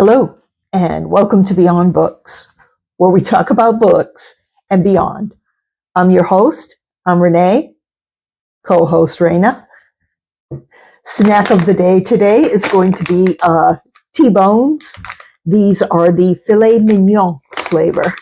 Hello, and welcome to Beyond Books, where we talk about books and beyond. I'm your host. I'm Renee, co-host Raina. Snack of the day today is going to be T-bones. These are the filet mignon flavor.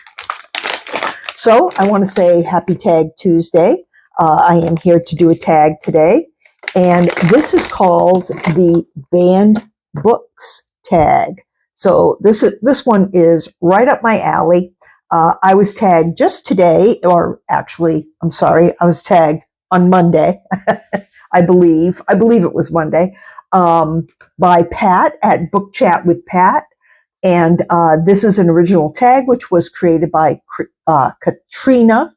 So I want to say happy Tag Tuesday. I am here to do a tag today, and this is called the Banned Books tag. So this one is right up my alley. I was tagged just today, or actually, I'm sorry, I was tagged on Monday. I believe it was Monday, by Pat at Book Chat with Pat. And this is an original tag, which was created by Katrina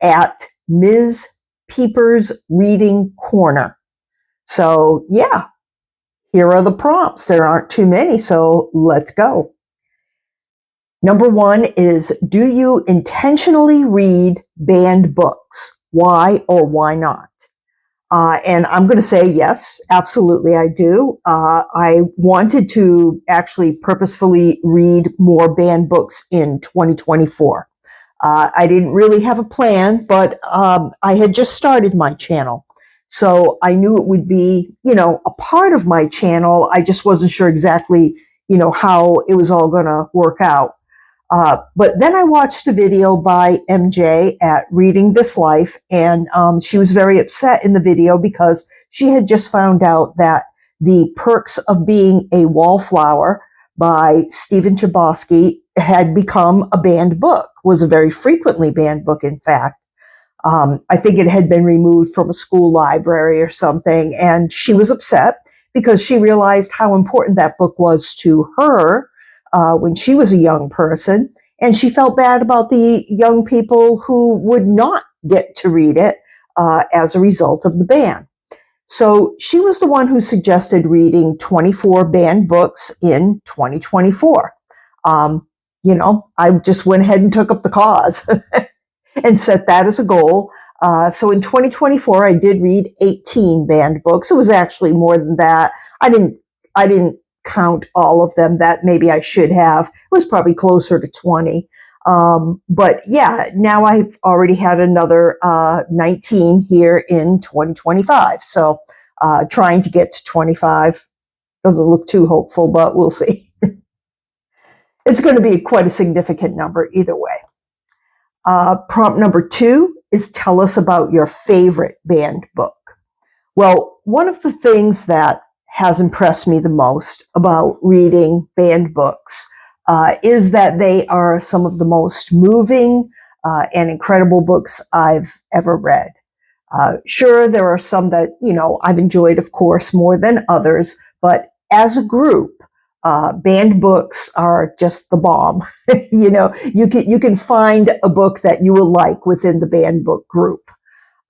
at Ms. Peepers-Reading-Corner. So yeah, here are the prompts. There aren't too many, so let's go. Number one is, do you intentionally read banned books? Why or why not? And I'm going to say yes, absolutely I do. I wanted to actually purposefully read more banned books in 2024. I didn't really have a plan, but I had just started my channel. So I knew it would be, a part of my channel. I just wasn't sure exactly, how it was all going to work out. But then I watched a video by MJ at Reading This Life, and she was very upset in the video because she had just found out that The Perks of Being a Wallflower by Stephen Chbosky had become a banned book, was a very frequently banned book, in fact. I think it had been removed from a school library or something, and she was upset because she realized how important that book was to her when she was a young person, and she felt bad about the young people who would not get to read it as a result of the ban. So she was the one who suggested reading 24 banned books in 2024. I just went ahead and took up the cause. And set that as a goal. So in 2024, I did read 18 banned books. It was actually more than that. I didn't count all of them. That maybe I should have. It was probably closer to 20. But yeah, now I've already had another 19 here in 2025. So trying to get to 25 doesn't look too hopeful, but we'll see. It's going to be quite a significant number either way. Prompt number 2 is, tell us about your favorite banned book. Well, one of the things that has impressed me the most about reading banned books is that they are some of the most moving and incredible books I've ever read. Sure, there are some that, I've enjoyed, of course, more than others, but as a group, banned books are just the bomb. You can find a book that you will like within the banned book group.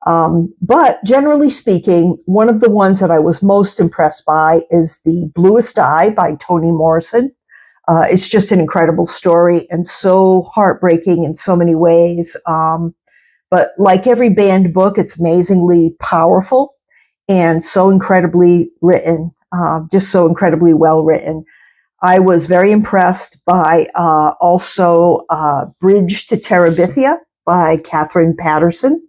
But generally speaking, one of the ones that I was most impressed by is The Bluest Eye by Toni Morrison. It's just an incredible story and so heartbreaking in so many ways. But like every banned book, it's amazingly powerful and so incredibly written, just so incredibly well written. I was very impressed by also Bridge to Terabithia by Catherine Paterson.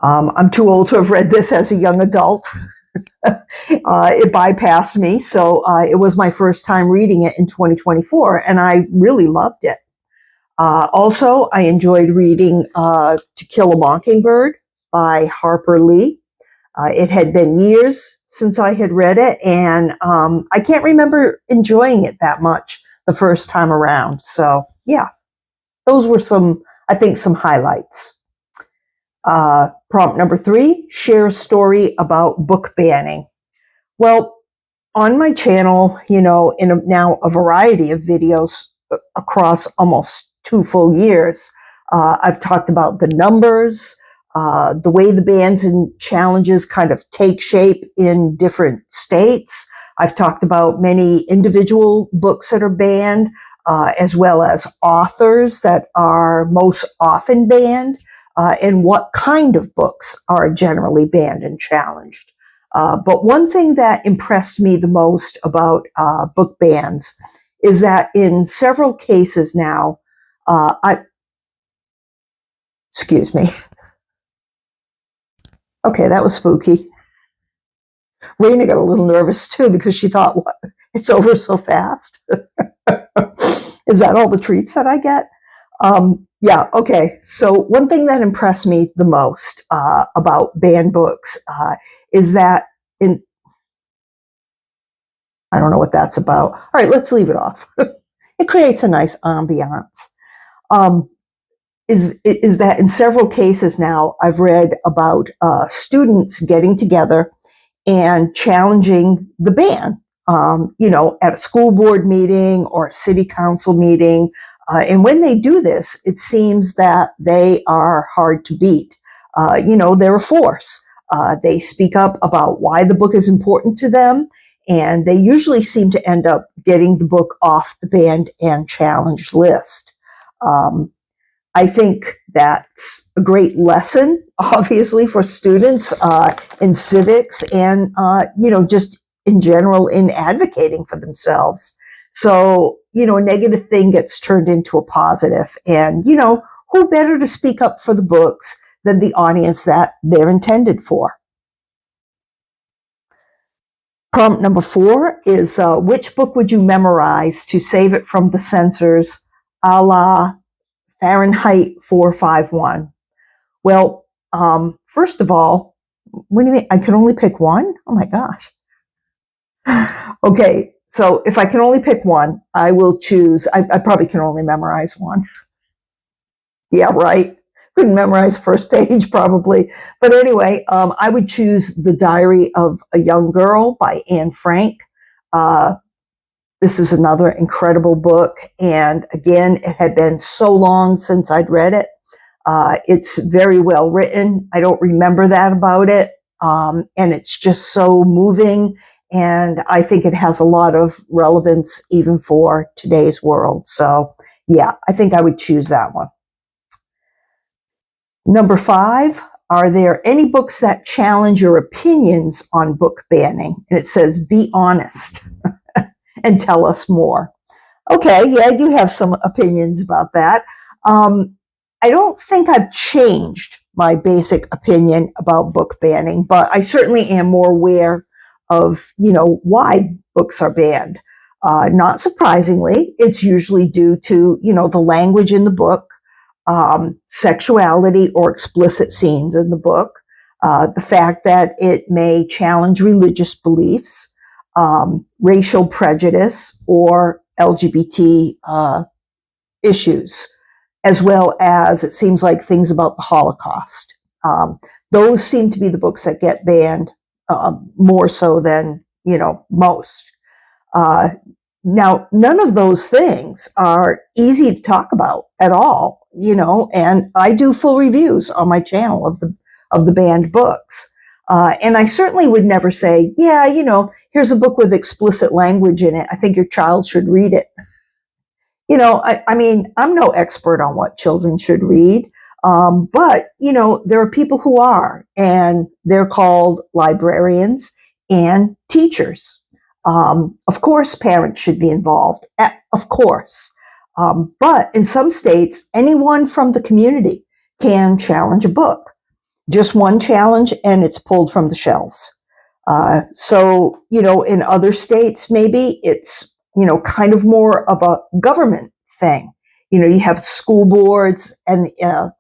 I'm too old to have read this as a young adult. It bypassed me, so it was my first time reading it in 2024, and I really loved it. Also, I enjoyed reading To Kill a Mockingbird by Harper Lee. It had been years since I had read it, and I can't remember enjoying it that much the first time around. So yeah, those were some highlights. Prompt number 3, share a story about book banning. Well, on my channel, in now a variety of videos across almost 2 full years, I've talked about the numbers, the way the bans and challenges kind of take shape in different states. I've talked about many individual books that are banned, as well as authors that are most often banned, and what kind of books are generally banned and challenged. But one thing that impressed me the most about book bans is that in several cases now, excuse me. Okay, that was spooky. Raina got a little nervous too because she thought, what? It's over so fast. Is that all the treats that I get? Yeah, okay. So one thing that impressed me the most about banned books is that I don't know what that's about. All right, let's leave it off. It creates a nice ambiance. Is that in several cases now I've read about students getting together and challenging the ban, at a school board meeting or a city council meeting. And when they do this, it seems that they are hard to beat. They're a force. They speak up about why the book is important to them, and they usually seem to end up getting the book off the banned and challenged list. I think that's a great lesson, obviously, for students in civics and, just in general in advocating for themselves. So, a negative thing gets turned into a positive. And, who better to speak up for the books than the audience that they're intended for? Prompt number 4 is, which book would you memorize to save it from the censors, a la Fahrenheit 451? Well, first of all, what do you mean? I can only pick one? Oh my gosh. Okay, so if I can only pick one, I will choose, I probably can only memorize one. Yeah, right. Couldn't memorize the first page probably. But anyway, I would choose The Diary of a Young Girl by Anne Frank. This is another incredible book. And again, it had been so long since I'd read it. It's very well written. I don't remember that about it. And it's just so moving. And I think it has a lot of relevance even for today's world. So yeah, I think I would choose that one. Number 5, are there any books that challenge your opinions on book banning? And it says, be honest and tell us more. Okay, yeah, I do have some opinions about that. I don't think I've changed my basic opinion about book banning, but I certainly am more aware of, why books are banned. Not surprisingly, it's usually due to, the language in the book, sexuality or explicit scenes in the book, the fact that it may challenge religious beliefs, racial prejudice, or LGBT issues, as well as it seems like things about the Holocaust. Those seem to be the books that get banned more so than, most. Now, none of those things are easy to talk about at all, and I do full reviews on my channel of the banned books. And I certainly would never say, yeah, here's a book with explicit language in it. I think your child should read it. I mean, I'm no expert on what children should read, but, there are people who are, and they're called librarians and teachers. Of course, parents should be involved, of course. But in some states, anyone from the community can challenge a book. Just one challenge, and it's pulled from the shelves. So, in other states, maybe it's, kind of more of a government thing. You have school boards and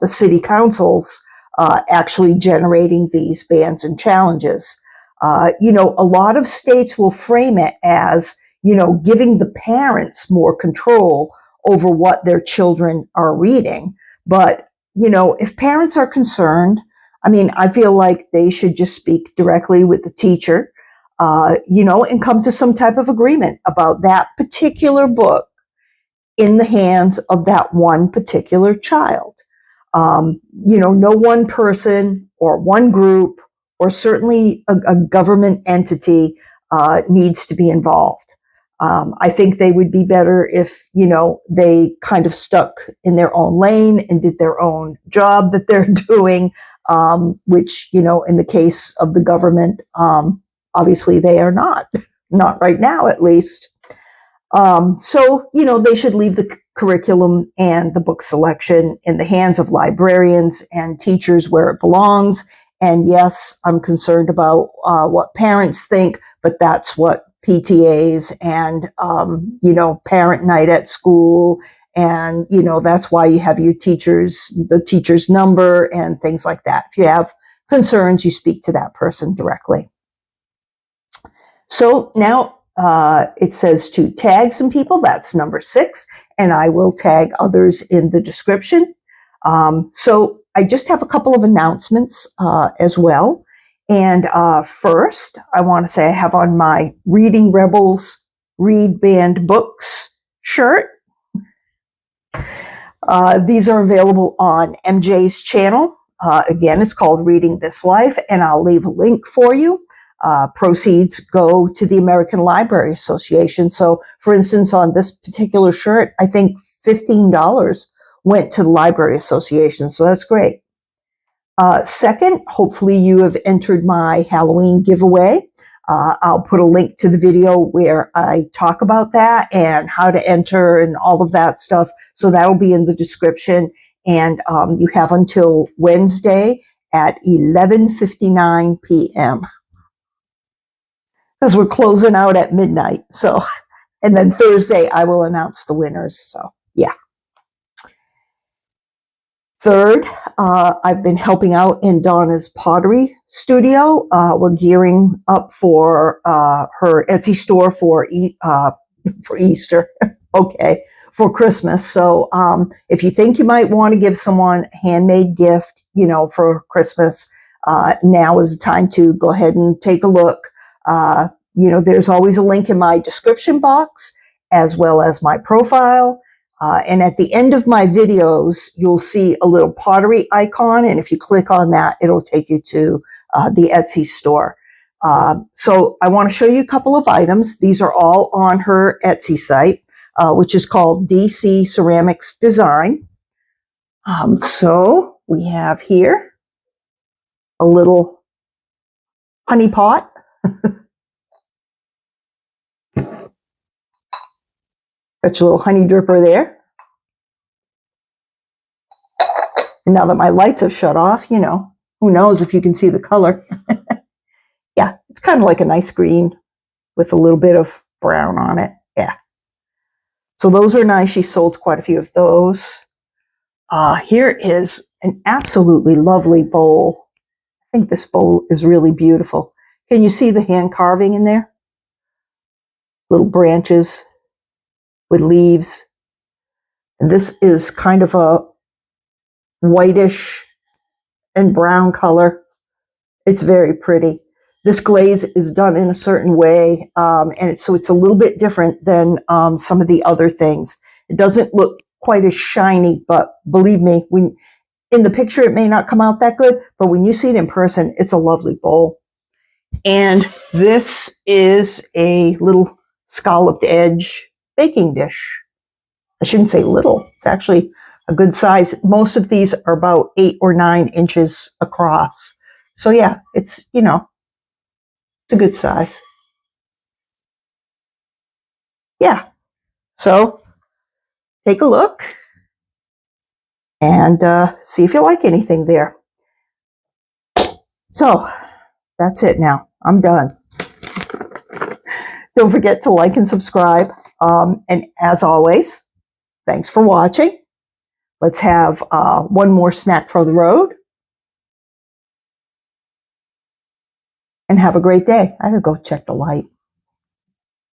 the city councils actually generating these bans and challenges. A lot of states will frame it as, giving the parents more control over what their children are reading. But, if parents are concerned, I mean, I feel like they should just speak directly with the teacher, and come to some type of agreement about that particular book in the hands of that one particular child. No one person or one group or certainly a government entity needs to be involved. I think they would be better if, they kind of stuck in their own lane and did their own job that they're doing, which, in the case of the government, obviously they are not right now, at least. So, they should leave the curriculum and the book selection in the hands of librarians and teachers where it belongs. And yes, I'm concerned about what parents think, but that's what PTAs and, parent night at school. And, that's why you have the teacher's number and things like that. If you have concerns, you speak to that person directly. So now it says to tag some people. That's number 6. And I will tag others in the description. So I just have a couple of announcements as well. And first, I want to say I have on my Reading Rebels Read Banned Books shirt. These are available on MJ's channel. Again, it's called Reading This Life, and I'll leave a link for you. Proceeds go to the American Library Association. So, for instance, on this particular shirt, I think $15 went to the Library Association. So that's great. Second, hopefully you have entered my Halloween giveaway. I'll put a link to the video where I talk about that and how to enter and all of that stuff. So that'll be in the description. And you have until Wednesday at 11:59 p.m. because we're closing out at midnight. So, and then Thursday I will announce the winners. So, yeah. Third, I've been helping out in Donna's pottery studio. We're gearing up for her Etsy store for Easter. Okay, for Christmas. So if you think you might want to give someone a handmade gift, for Christmas, now is the time to go ahead and take a look. There's always a link in my description box as well as my profile. And at the end of my videos, you'll see a little pottery icon. And if you click on that, it'll take you to the Etsy store. So I want to show you a couple of items. These are all on her Etsy site, which is called DC Ceramics Design. So we have here a little honey pot. Got your little honey dripper there. And now that my lights have shut off, who knows if you can see the color. Yeah, it's kind of like a nice green with a little bit of brown on it. Yeah. So those are nice. She sold quite a few of those. Here is an absolutely lovely bowl. I think this bowl is really beautiful. Can you see the hand carving in there? Little branches with leaves. And this is kind of a whitish and brown color. It's very pretty. This glaze is done in a certain way, and so it's a little bit different than some of the other things. It doesn't look quite as shiny, but believe me, in the picture it may not come out that good, but when you see it in person, it's a lovely bowl. And this is a little scalloped edge baking dish. I shouldn't say little. It's actually a good size. Most of these are about 8 or 9 inches across. So yeah, it's, it's a good size. Yeah. So take a look and see if you like anything there. So that's it now. I'm done. Don't forget to like and subscribe. And as always, thanks for watching. Let's have one more snack for the road. And have a great day. I could go check the light.